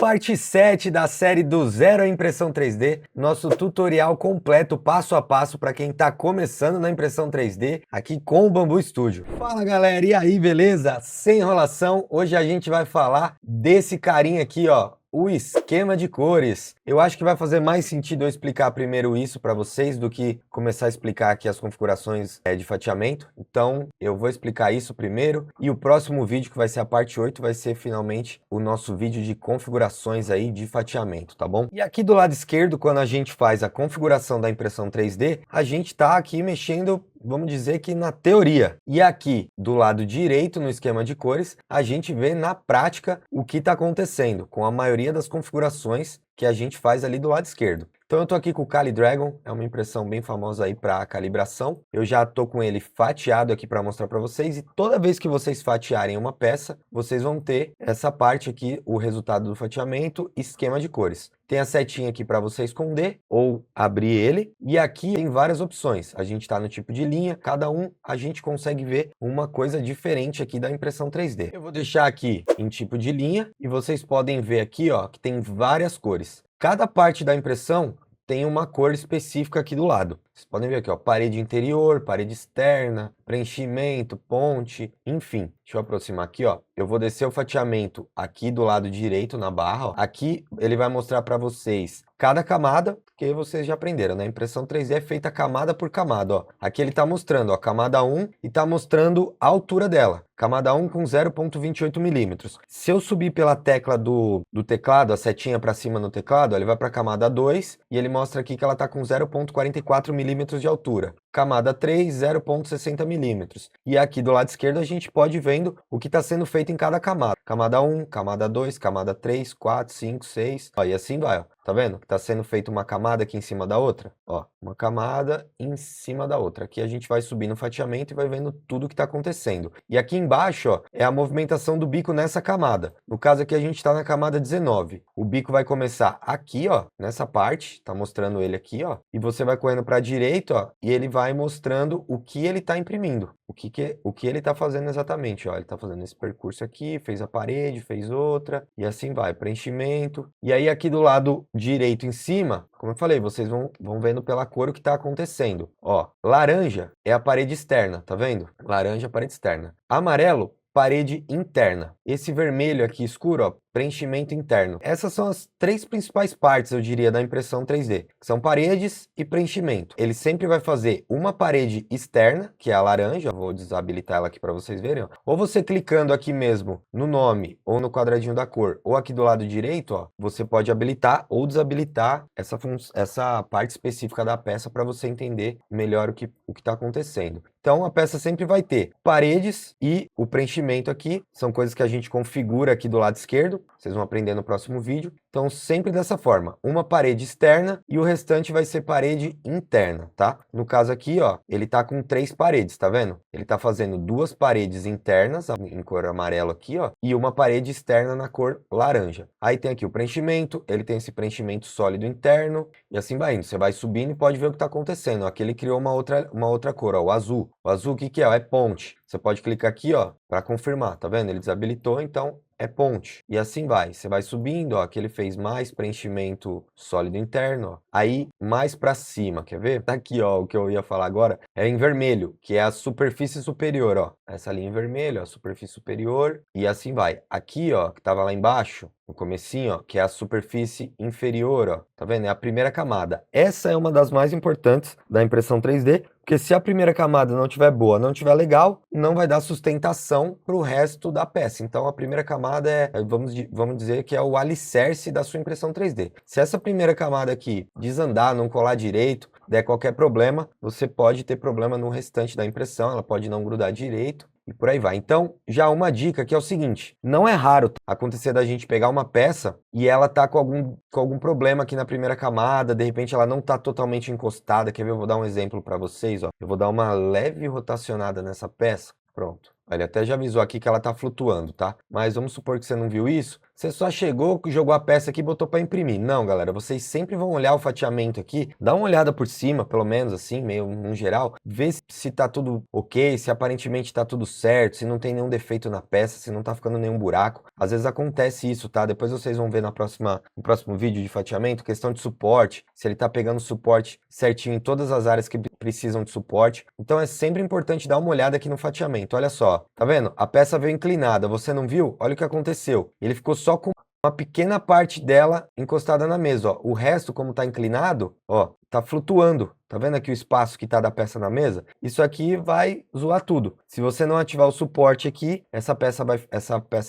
Parte 7 da série do Zero à Impressão 3D, nosso tutorial completo, passo a passo para quem está começando na impressão 3D, aqui com o Bambu Studio. Fala galera, e aí, beleza? Sem enrolação, hoje a gente vai falar desse carinha aqui, ó, o esquema de cores. Eu acho que vai fazer mais sentido eu explicar primeiro isso para vocês do que começar a explicar aqui as configurações de fatiamento. Então, eu vou explicar isso primeiro e o próximo vídeo, que vai ser a parte 8, vai ser finalmente o nosso vídeo de configurações aí de fatiamento, tá bom? E aqui do lado esquerdo, quando a gente faz a configuração da impressão 3D, a gente tá aqui mexendo, vamos dizer que na teoria. E aqui do lado direito, no esquema de cores, a gente vê na prática o que está acontecendo com a maioria das configurações que a gente faz ali do lado esquerdo. Então eu estou aqui com o CaliDragon, é uma impressão bem famosa aí para calibração. Eu já estou com ele fatiado aqui para mostrar para vocês, e toda vez que vocês fatiarem uma peça, vocês vão ter essa parte aqui, o resultado do fatiamento, esquema de cores. Tem a setinha aqui para você esconder ou abrir ele, e aqui tem várias opções. A gente está no tipo de linha, cada um a gente consegue ver uma coisa diferente aqui da impressão 3D. Eu vou deixar aqui em tipo de linha e vocês podem ver aqui, ó, que tem várias cores. Cada parte da impressão tem uma cor específica aqui do lado. Vocês podem ver aqui, ó, parede interior, parede externa, preenchimento, ponte, enfim. Deixa eu aproximar aqui, ó. Eu vou descer o fatiamento aqui do lado direito na barra, ó. Aqui ele vai mostrar para vocês cada camada, que vocês já aprenderam, né? A impressão 3D é feita camada por camada, ó. Aqui ele tá mostrando, ó, camada 1 e tá mostrando a altura dela. Camada 1 com 0,28 milímetros. Se eu subir pela tecla do teclado, a setinha para cima no teclado, ó, ele vai para camada 2 e ele mostra aqui que ela tá com 0,44 milímetros de altura. Camada 3, 0,60 milímetros. E aqui do lado esquerdo a gente pode ir vendo o que está sendo feito em cada camada. Camada 1, camada 2, camada 3, 4, 5, 6, ó, e assim vai, ó. Tá vendo? Está sendo feita uma camada aqui em cima da outra, ó, uma camada em cima da outra. Aqui a gente vai subir no fatiamento e vai vendo tudo que está acontecendo. E aqui embaixo, ó, é a movimentação do bico nessa camada. No caso aqui a gente está na camada 19. O bico vai começar aqui, ó, nessa parte, tá mostrando ele aqui, ó, e você vai correndo para a direita, ó, e ele vai mostrando o que ele está imprimindo. O que ele está fazendo exatamente, ó, ele está fazendo esse percurso aqui, fez a parede, fez outra, e assim vai, preenchimento. E aí aqui do lado direito em cima, como eu falei, vocês vão vendo pela cor o que está acontecendo. Ó, laranja é a parede externa, tá vendo? Laranja é a parede externa. Amarelo, parede interna. Esse vermelho aqui escuro, ó, preenchimento interno. Essas são as três principais partes, eu diria, da impressão 3D, que são paredes e preenchimento. Ele sempre vai fazer uma parede externa, que é a laranja, vou desabilitar ela aqui para vocês verem, ó. Ou você clicando aqui mesmo no nome, ou no quadradinho da cor, ou aqui do lado direito, ó, você pode habilitar ou desabilitar essa parte específica da peça para você entender melhor o que está acontecendo. Então a peça sempre vai ter paredes e o preenchimento aqui, são coisas que a gente configura aqui do lado esquerdo, vocês vão aprender no próximo vídeo. Então sempre dessa forma, uma parede externa e o restante vai ser parede interna, tá? No caso aqui, ó, ele tá com 3 paredes, tá vendo? Ele tá fazendo 2 paredes internas, em cor amarelo aqui, ó, e uma parede externa na cor laranja. Aí tem aqui o preenchimento, ele tem esse preenchimento sólido interno, e assim vai indo. Você vai subindo e pode ver o que tá acontecendo. Aqui ele criou uma outra cor, ó, o azul. O azul, o que que é? É ponte. Você pode clicar aqui, ó, para confirmar, tá vendo? Ele desabilitou, então é ponte. E assim vai. Você vai subindo, ó, aqui ele fez mais preenchimento sólido interno, ó. Aí mais para cima, quer ver? Tá aqui, ó, o que eu ia falar agora é em vermelho, que é a superfície superior, ó. Essa linha em vermelho, ó, a superfície superior, e assim vai. Aqui, ó, que tava lá embaixo, no comecinho, ó, que é a superfície inferior, ó. Tá vendo? É a primeira camada. Essa é uma das mais importantes da impressão 3D, porque se a primeira camada não tiver boa, não tiver legal, não vai dar sustentação para o resto da peça. Então a primeira camada vamos dizer que é o alicerce da sua impressão 3D. Se essa primeira camada aqui desandar, não colar direito, der qualquer problema, você pode ter problema no restante da impressão, ela pode não grudar direito, e por aí vai. Então, já uma dica que é o seguinte, não é raro acontecer da gente pegar uma peça e ela tá com algum problema aqui na primeira camada, de repente ela não tá totalmente encostada, quer ver? Eu vou dar um exemplo para vocês, ó. Eu vou dar uma leve rotacionada nessa peça, pronto. Ele até já avisou aqui que ela tá flutuando, tá? Mas vamos supor que você não viu isso, você só chegou, jogou a peça aqui e botou para imprimir. Não, galera, vocês sempre vão olhar o fatiamento aqui, dá uma olhada por cima, pelo menos assim, meio no geral, ver se tá tudo ok, se aparentemente tá tudo certo, se não tem nenhum defeito na peça, se não tá ficando nenhum buraco. Às vezes acontece isso, tá? Depois vocês vão ver no próximo vídeo de fatiamento, questão de suporte, se ele tá pegando suporte certinho em todas as áreas que precisam de suporte. Então é sempre importante dar uma olhada aqui no fatiamento. Olha só, tá vendo? A peça veio inclinada, você não viu? Olha o que aconteceu. Ele ficou só com uma pequena parte dela encostada na mesa, ó. O resto, como tá inclinado, ó, tá flutuando. Tá vendo aqui o espaço que tá da peça na mesa? Isso aqui vai zoar tudo. Se você não ativar o suporte aqui, essa peça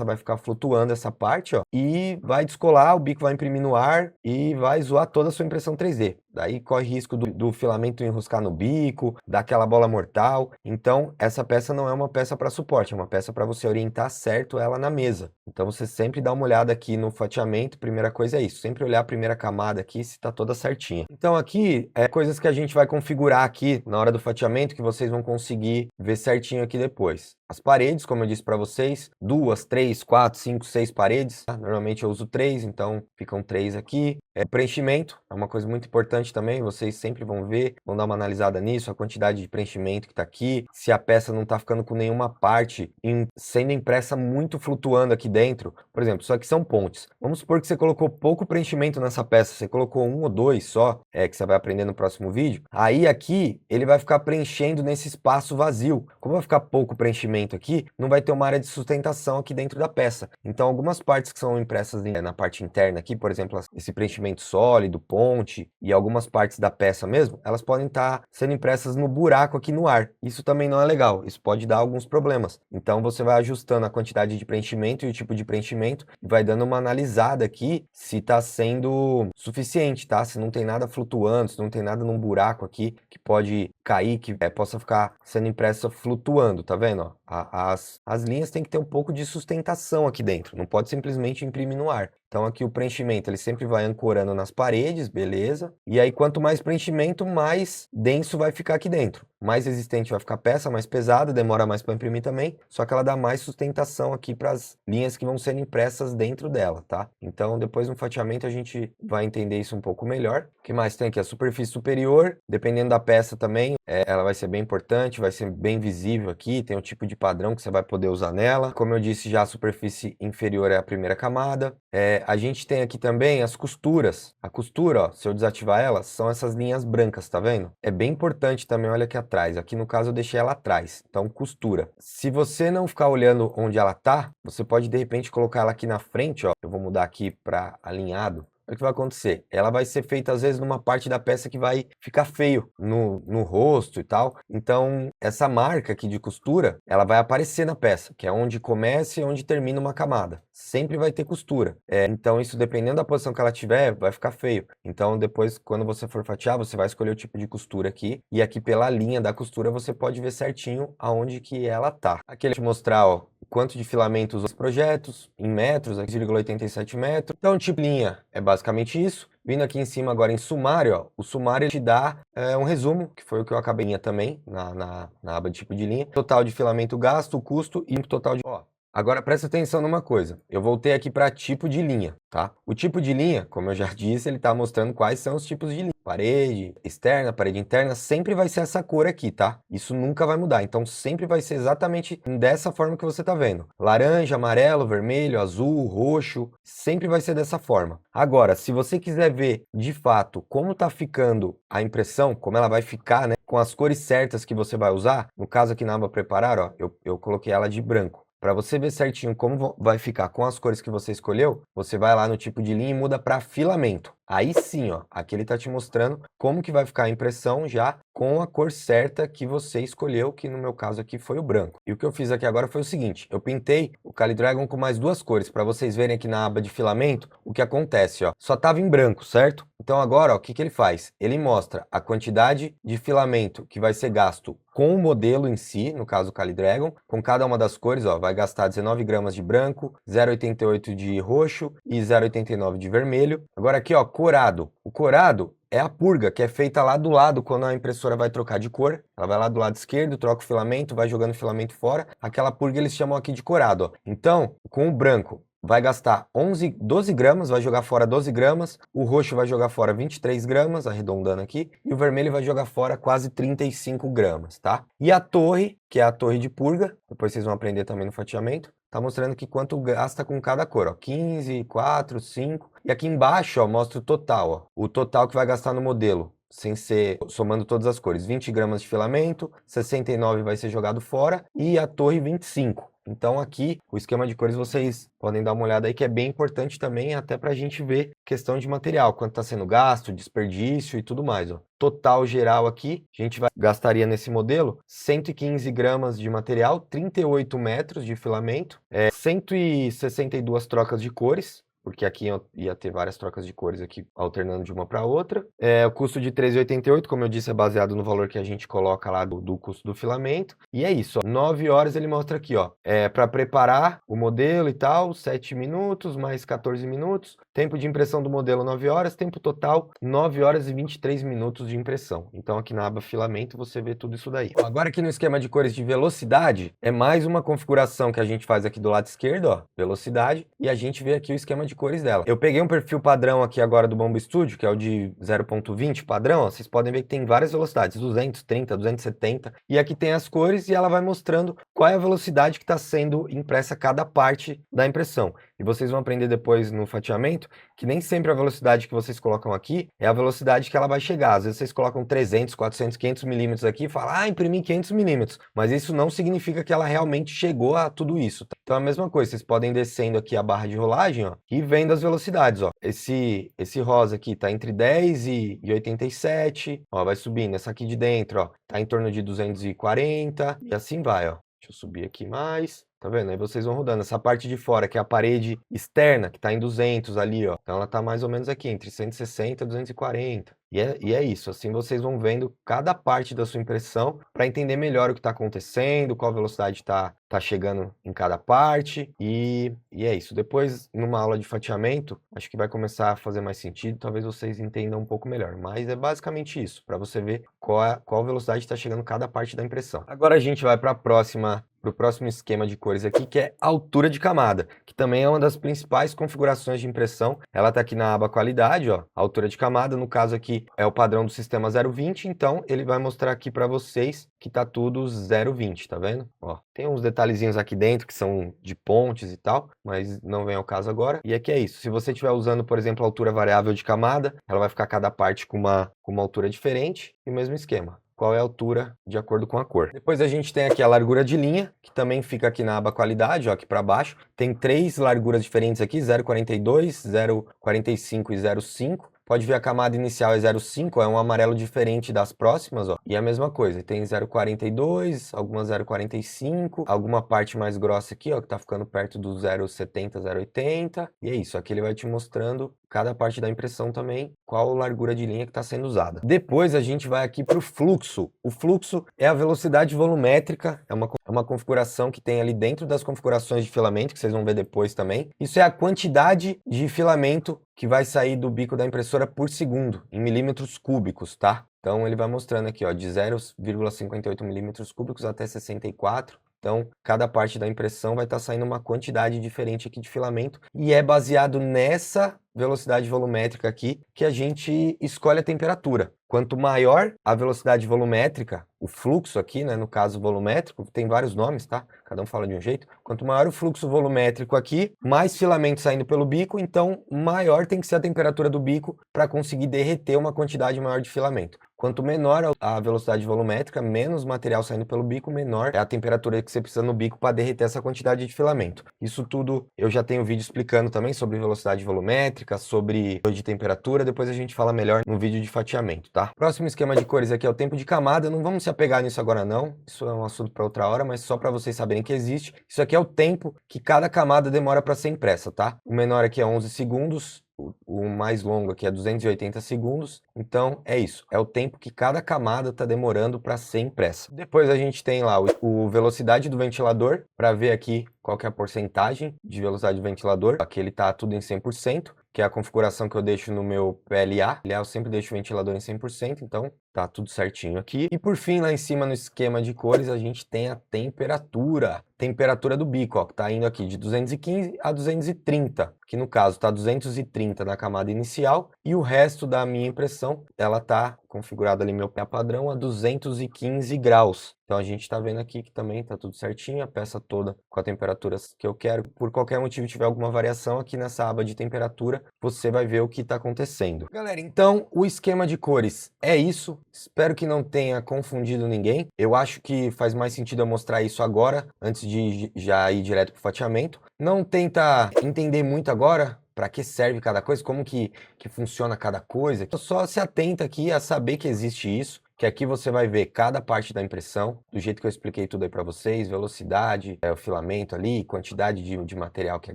vai ficar flutuando, essa parte, ó, e vai descolar, o bico vai imprimir no ar e vai zoar toda a sua impressão 3D. Daí corre risco do filamento enroscar no bico, dar aquela bola mortal. Então, essa peça não é uma peça para suporte, é uma peça para você orientar certo ela na mesa. Então, você sempre dá uma olhada aqui no fatiamento. Primeira coisa é isso, sempre olhar a primeira camada aqui se tá toda certinha. Então, aqui é coisas que a gente vai configurar aqui na hora do fatiamento que vocês vão conseguir ver certinho aqui depois. As paredes, como eu disse para vocês, 2, 3, 4, 5, 6 paredes. Tá? Normalmente eu uso 3, então ficam 3 aqui. Preenchimento é uma coisa muito importante também, vocês sempre vão ver, vão dar uma analisada nisso, a quantidade de preenchimento que está aqui, se a peça não está ficando com nenhuma parte sendo impressa muito flutuando aqui dentro. Por exemplo, isso aqui são pontes. Vamos supor que você colocou pouco preenchimento nessa peça, você colocou 1 ou 2 só, que você vai aprender no próximo vídeo. Aí aqui ele vai ficar preenchendo nesse espaço vazio. Como vai ficar pouco preenchimento aqui, não vai ter uma área de sustentação aqui dentro da peça. Então algumas partes que são impressas na parte interna aqui, por exemplo, esse preenchimento sólido, ponte e algumas partes da peça mesmo, elas podem estar sendo impressas no buraco aqui no ar. Isso também não é legal, isso pode dar alguns problemas. Então você vai ajustando a quantidade de preenchimento e o tipo de preenchimento e vai dando uma analisada aqui se está sendo suficiente, tá? Se não tem nada flutuando, se não tem nada num buraco aqui que pode cair, que possa ficar sendo impressa flutuando, tá vendo? Ó? As linhas têm que ter um pouco de sustentação aqui dentro, não pode simplesmente imprimir no ar. Então aqui o preenchimento, ele sempre vai ancorando nas paredes, beleza? E aí quanto mais preenchimento, mais denso vai ficar aqui dentro. Mais resistente vai ficar a peça, mais pesada, demora mais para imprimir também, só que ela dá mais sustentação aqui para as linhas que vão sendo impressas dentro dela, tá? Então depois no fatiamento a gente vai entender isso um pouco melhor. O que mais tem aqui? A superfície superior, dependendo da peça também, ela vai ser bem importante, vai ser bem visível aqui, tem o tipo de padrão que você vai poder usar nela. Como eu disse já, a superfície inferior é a primeira camada. A gente tem aqui também as costuras. A costura, ó, se eu desativar ela, são essas linhas brancas, tá vendo? É bem importante também, olha aqui atrás. Aqui no caso eu deixei ela atrás, então costura. Se você não ficar olhando onde ela tá, você pode de repente colocar ela aqui na frente, ó. Eu vou mudar aqui para alinhado. O que vai acontecer? Ela vai ser feita às vezes numa parte da peça que vai ficar feio no rosto e tal. Então essa marca aqui de costura, ela vai aparecer na peça, que é onde começa e onde termina uma camada. Sempre vai ter costura. Então isso, dependendo da posição que ela tiver, vai ficar feio. Então depois, quando você for fatiar, você vai escolher o tipo de costura aqui. E aqui pela linha da costura você pode ver certinho aonde que ela tá. Aqui ele vai te mostrar, ó, quanto de filamentos os projetos, em metros, 1,87 metros. Então, tipo de linha é basicamente isso. Vindo aqui em cima agora em sumário, ó, o sumário te dá um resumo, que foi o que eu acabei também na aba de tipo de linha. Total de filamento gasto, o custo e o total de... Ó, agora presta atenção numa coisa, eu voltei aqui para tipo de linha, tá? O tipo de linha, como eu já disse, ele está mostrando quais são os tipos de linha. Parede externa, parede interna, sempre vai ser essa cor aqui, tá? Isso nunca vai mudar, então sempre vai ser exatamente dessa forma que você tá vendo. Laranja, amarelo, vermelho, azul, roxo, sempre vai ser dessa forma. Agora, se você quiser ver de fato como tá ficando a impressão, como ela vai ficar, né? Com as cores certas que você vai usar, no caso aqui na aba preparar, ó, eu coloquei ela de branco. Para você ver certinho como vai ficar com as cores que você escolheu, você vai lá no tipo de linha e muda para filamento. Aí sim, ó, aqui ele está te mostrando como que vai ficar a impressão já com a cor certa que você escolheu, que no meu caso aqui foi o branco. E o que eu fiz aqui agora foi o seguinte, eu pintei o CaliDragon com mais duas cores, para vocês verem aqui na aba de filamento o que acontece, ó. Só estava em branco, certo? Então agora, ó, o que que ele faz? Ele mostra a quantidade de filamento que vai ser gasto com o modelo em si, no caso o CaliDragon, com cada uma das cores, ó, vai gastar 19 gramas de branco, 0,88 de roxo e 0,89 de vermelho. Agora aqui, ó, corado. O corado é a purga, que é feita lá do lado quando a impressora vai trocar de cor. Ela vai lá do lado esquerdo, troca o filamento, vai jogando o filamento fora. Aquela purga eles chamam aqui de corado, ó. Então, com o branco, vai gastar 12 gramas, vai jogar fora 12 gramas, o roxo vai jogar fora 23 gramas, arredondando aqui, e o vermelho vai jogar fora quase 35 gramas, tá? E a torre, que é a torre de purga, depois vocês vão aprender também no fatiamento, tá mostrando aqui quanto gasta com cada cor, ó, 15, 4, 5, e aqui embaixo, ó, mostra o total, ó, o total que vai gastar no modelo, sem ser, somando todas as cores, 20 gramas de filamento, 69 vai ser jogado fora, e a torre 25. Então aqui, o esquema de cores vocês podem dar uma olhada aí, que é bem importante também, até para a gente ver questão de material, quanto está sendo gasto, desperdício e tudo mais, ó. Total geral aqui, a gente gastaria nesse modelo 115 gramas de material, 38 metros de filamento, 162 trocas de cores, porque aqui ia ter várias trocas de cores aqui, alternando de uma para outra. O custo de 13,88, como eu disse, é baseado no valor que a gente coloca lá do custo do filamento. E é isso, ó, 9 horas ele mostra aqui, ó, para preparar o modelo e tal, 7 minutos, mais 14 minutos. Tempo de impressão do modelo, 9 horas. Tempo total, 9 horas e 23 minutos de impressão. Então aqui na aba filamento você vê tudo isso daí. Agora aqui no esquema de cores de velocidade, é mais uma configuração que a gente faz aqui do lado esquerdo, ó, velocidade, e a gente vê aqui o esquema de cores dela. Eu peguei um perfil padrão aqui agora do Bambu Studio, que é o de 0.20 padrão, ó, vocês podem ver que tem várias velocidades, 230, 270, e aqui tem as cores e ela vai mostrando qual é a velocidade que está sendo impressa cada parte da impressão. E vocês vão aprender depois no fatiamento que nem sempre a velocidade que vocês colocam aqui é a velocidade que ela vai chegar. Às vezes vocês colocam 300, 400, 500 milímetros aqui e falam, imprimi 500 milímetros. Mas isso não significa que ela realmente chegou a tudo isso, tá? Então é a mesma coisa, vocês podem ir descendo aqui a barra de rolagem, ó, e vendo as velocidades, ó. Esse rosa aqui tá entre 10 e 87, ó, vai subindo. Essa aqui de dentro, ó, tá em torno de 240 e assim vai, ó. Deixa eu subir aqui mais. Tá vendo? Aí vocês vão rodando. Essa parte de fora, que é a parede externa, que tá em 200 ali, ó. Então ela tá mais ou menos aqui, entre 160 e 240. E é isso, assim vocês vão vendo cada parte da sua impressão para entender melhor o que está acontecendo, qual velocidade está chegando em cada parte, e é isso. Depois, numa aula de fatiamento, acho que vai começar a fazer mais sentido, talvez vocês entendam um pouco melhor, mas é basicamente isso, para você ver qual velocidade está chegando cada parte da impressão. Agora a gente vai para o próximo esquema de cores aqui, que é altura de camada, que também é uma das principais configurações de impressão. Ela está aqui na aba qualidade, ó, altura de camada, no caso aqui é o padrão do sistema 0,20, então ele vai mostrar aqui para vocês que tá tudo 0,20, tá vendo? Ó, tem uns detalhezinhos aqui dentro que são de pontes e tal, mas não vem ao caso agora. E aqui é isso, se você estiver usando, por exemplo, a altura variável de camada, ela vai ficar cada parte com uma altura diferente e o mesmo esquema. Qual é a altura de acordo com a cor. Depois a gente tem aqui a largura de linha, que também fica aqui na aba qualidade, ó, aqui para baixo. Tem 3 larguras diferentes aqui, 0,42, 0,45 e 0,5. Pode ver a camada inicial é 0,5, é um amarelo diferente das próximas, ó. E a mesma coisa, tem 0,42, algumas 0,45, alguma parte mais grossa aqui, ó, que tá ficando perto do 0,70, 0,80. E é isso, aqui ele vai te mostrando cada parte da impressão também, qual largura de linha que está sendo usada. Depois a gente vai aqui para o fluxo. O fluxo é a velocidade volumétrica, é uma configuração que tem ali dentro das configurações de filamento, que vocês vão ver depois também. Isso é a quantidade de filamento que vai sair do bico da impressora por segundo, em milímetros cúbicos, tá? Então ele vai mostrando aqui, ó, de 0,58 milímetros cúbicos até 64. Então, cada parte da impressão vai estar saindo uma quantidade diferente aqui de filamento e é baseado nessa velocidade volumétrica aqui que a gente escolhe a temperatura. Quanto maior a velocidade volumétrica, o fluxo aqui, né, no caso volumétrico, tem vários nomes, tá? Cada um fala de um jeito. Quanto maior o fluxo volumétrico aqui, mais filamento saindo pelo bico, então maior tem que ser a temperatura do bico para conseguir derreter uma quantidade maior de filamento. Quanto menor a velocidade volumétrica, menos material saindo pelo bico, menor é a temperatura que você precisa no bico para derreter essa quantidade de filamento. Isso tudo eu já tenho vídeo explicando também sobre velocidade volumétrica, sobre de temperatura, depois a gente fala melhor no vídeo de fatiamento, tá? Próximo esquema de cores aqui é o tempo de camada, não vamos se apegar nisso agora não, isso é um assunto para outra hora, mas só para vocês saberem que existe. Isso aqui é o tempo que cada camada demora para ser impressa, tá? O menor aqui é 11 segundos, o mais longo aqui é 280 segundos, então é isso, é o tempo que cada camada está demorando para ser impressa. Depois a gente tem lá o velocidade do ventilador, para ver aqui qual que é a porcentagem de velocidade do ventilador. Aqui ele está tudo em 100%, que é a configuração que eu deixo no meu PLA. Eu sempre deixo o ventilador em 100%, então Tá tudo certinho aqui. E por fim, lá em cima no esquema de cores, a gente tem a temperatura. Temperatura do bico, ó, que tá indo aqui de 215 a 230, que no caso tá 230 na camada inicial, e o resto da minha impressão, ela tá configurada ali meu pé padrão a 215 graus. Então a gente tá vendo aqui que também tá tudo certinho, a peça toda com a temperatura que eu quero. Por qualquer motivo tiver alguma variação aqui nessa aba de temperatura, você vai ver o que tá acontecendo. Galera, então o esquema de cores é isso. Espero que não tenha confundido ninguém. Eu acho que faz mais sentido eu mostrar isso agora, antes de já ir direto pro fatiamento. Não tenta entender muito agora para que serve cada coisa, como que funciona cada coisa. Só se atenta aqui a saber que existe isso, que aqui você vai ver cada parte da impressão, do jeito que eu expliquei tudo aí para vocês, velocidade, o filamento ali, quantidade de material que é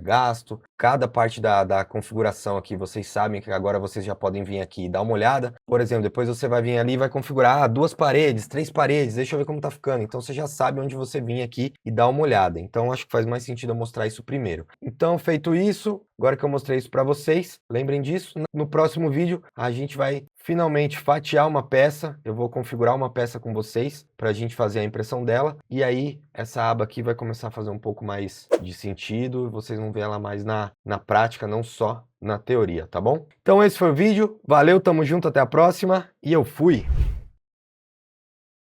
gasto, cada parte da configuração aqui, vocês sabem que agora vocês já podem vir aqui e dar uma olhada. Por exemplo, depois você vai vir ali e vai configurar 2 paredes, 3 paredes, deixa eu ver como tá ficando. Então você já sabe onde você vir aqui e dar uma olhada. Então acho que faz mais sentido eu mostrar isso primeiro. Então, feito isso, agora que eu mostrei isso para vocês, lembrem disso, no próximo vídeo a gente vai finalmente fatiar uma peça. Eu vou configurar uma peça com vocês para a gente fazer a impressão dela, e aí essa aba aqui vai começar a fazer um pouco mais de sentido e vocês vão ver ela mais na prática, não só na teoria, tá bom? Então esse foi o vídeo, valeu, tamo junto, até a próxima e eu fui!